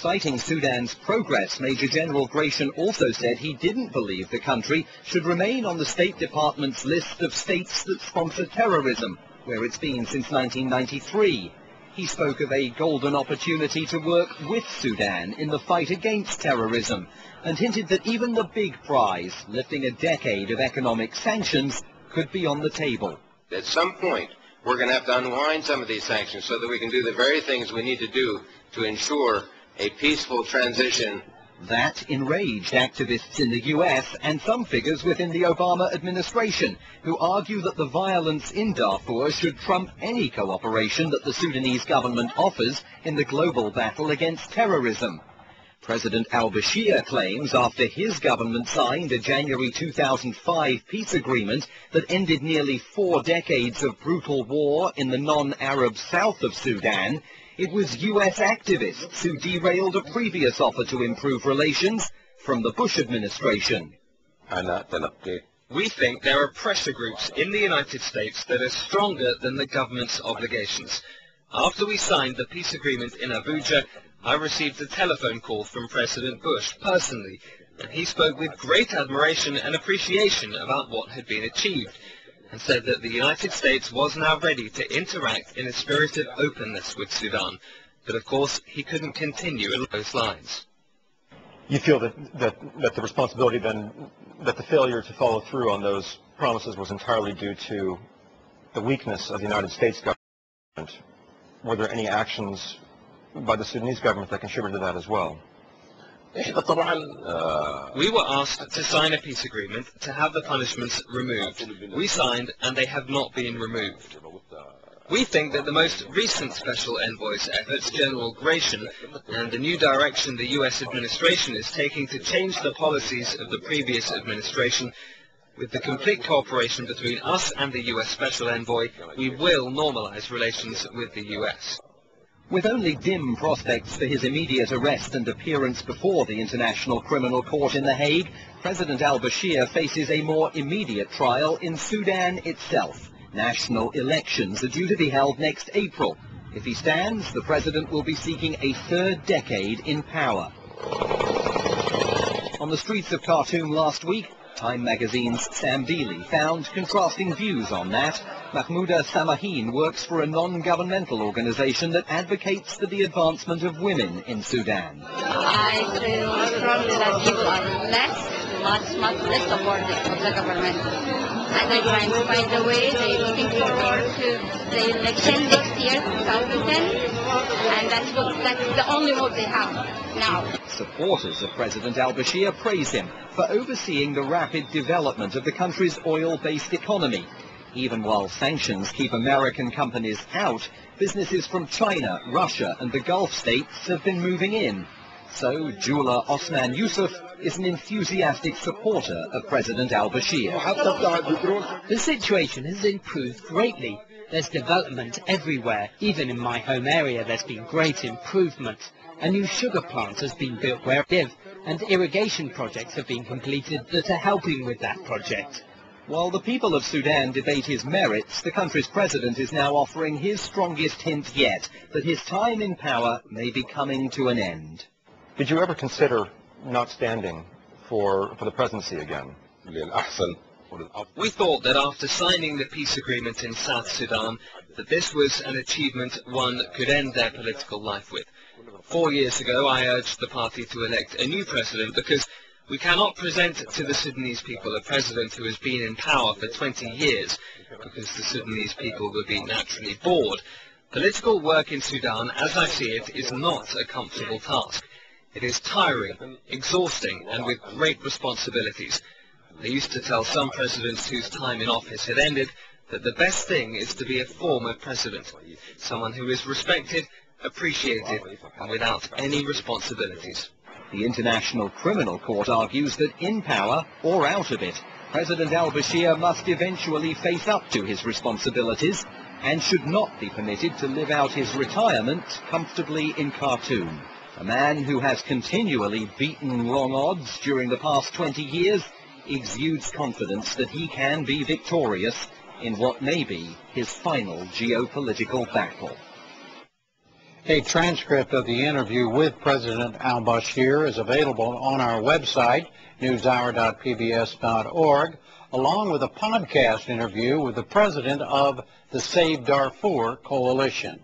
Citing Sudan's progress, Major General Gratian also said he didn't believe the country should remain on the State Department's list of states that sponsor terrorism, where it's been since 1993. He spoke of a golden opportunity to work with Sudan in the fight against terrorism, and hinted that even the big prize, lifting a decade of economic sanctions, could be on the table. At some point, we're going to have to unwind some of these sanctions so that we can do the very things we need to do to ensure a peaceful transition. That enraged activists in the US and some figures within the Obama administration, who argue that the violence in Darfur should trump any cooperation that the Sudanese government offers in the global battle against terrorism. President al-Bashir claims after his government signed a January 2005 peace agreement that ended nearly 4 decades of brutal war in the non-Arab south of Sudan, it was US activists who derailed a previous offer to improve relations from the Bush administration. We think there are pressure groups in the United States that are stronger than the government's obligations. After we signed the peace agreement in Abuja, I received a telephone call from President Bush personally, and he spoke with great admiration and appreciation about what had been achieved, and said that the United States was now ready to interact in a spirit of openness with Sudan. But of course, he couldn't continue along those lines. You feel that the responsibility then, that the failure to follow through on those promises was entirely due to the weakness of the United States government. Were there any actions by the Sudanese government that contributed to that as well? We were asked to sign a peace agreement to have the punishments removed. We signed, and they have not been removed. We think that the most recent Special Envoy's efforts, General Gratian, and the new direction the U.S. administration is taking to change the policies of the previous administration, with the complete cooperation between us and the U.S. Special Envoy, we will normalize relations with the U.S. With only dim prospects for his immediate arrest and appearance before the International Criminal Court in The Hague, President al-Bashir faces a more immediate trial in Sudan itself. National elections are due to be held next April. If he stands, the president will be seeking a 3rd decade in power. On the streets of Khartoum last week, Time magazine's Sam Dealey found contrasting views on that. Mahmouda Samahin works for a non-governmental organization that advocates for the advancement of women in Sudan. I feel strongly that people are much less supportive of the government. And they're trying to find a way. They're looking forward to the election next year, 2010. And that's the only hope they have now. Supporters of President al-Bashir praise him for overseeing the rapid development of the country's oil-based economy. Even while sanctions keep American companies out, businesses from China, Russia and the Gulf states have been moving in. So Jula Osman Yusuf is an enthusiastic supporter of President al-Bashir. The situation has improved greatly. There's development everywhere. Even in my home area there's been great improvement. A new sugar plant has been built where I live, and irrigation projects have been completed that are helping with that project. While the people of Sudan debate his merits, the country's president is now offering his strongest hint yet that his time in power may be coming to an end. Did you ever consider not standing for the presidency again? We thought that after signing the peace agreement in South Sudan, that this was an achievement one could end their political life with. 4 years ago, I urged the party to elect a new president because we cannot present to the Sudanese people a president who has been in power for 20 years, because the Sudanese people would be naturally bored. Political work in Sudan, as I see it, is not a comfortable task. It is tiring, exhausting, and with great responsibilities. I used to tell some presidents whose time in office had ended that the best thing is to be a former president, someone who is respected, appreciated, and without any responsibilities. The International Criminal Court argues that in power or out of it, President al-Bashir must eventually face up to his responsibilities and should not be permitted to live out his retirement comfortably in Khartoum. A man who has continually beaten long odds during the past 20 years exudes confidence that he can be victorious in what may be his final geopolitical battle. A transcript of the interview with President al-Bashir is available on our website, newshour.pbs.org, along with a podcast interview with the president of the Save Darfur Coalition.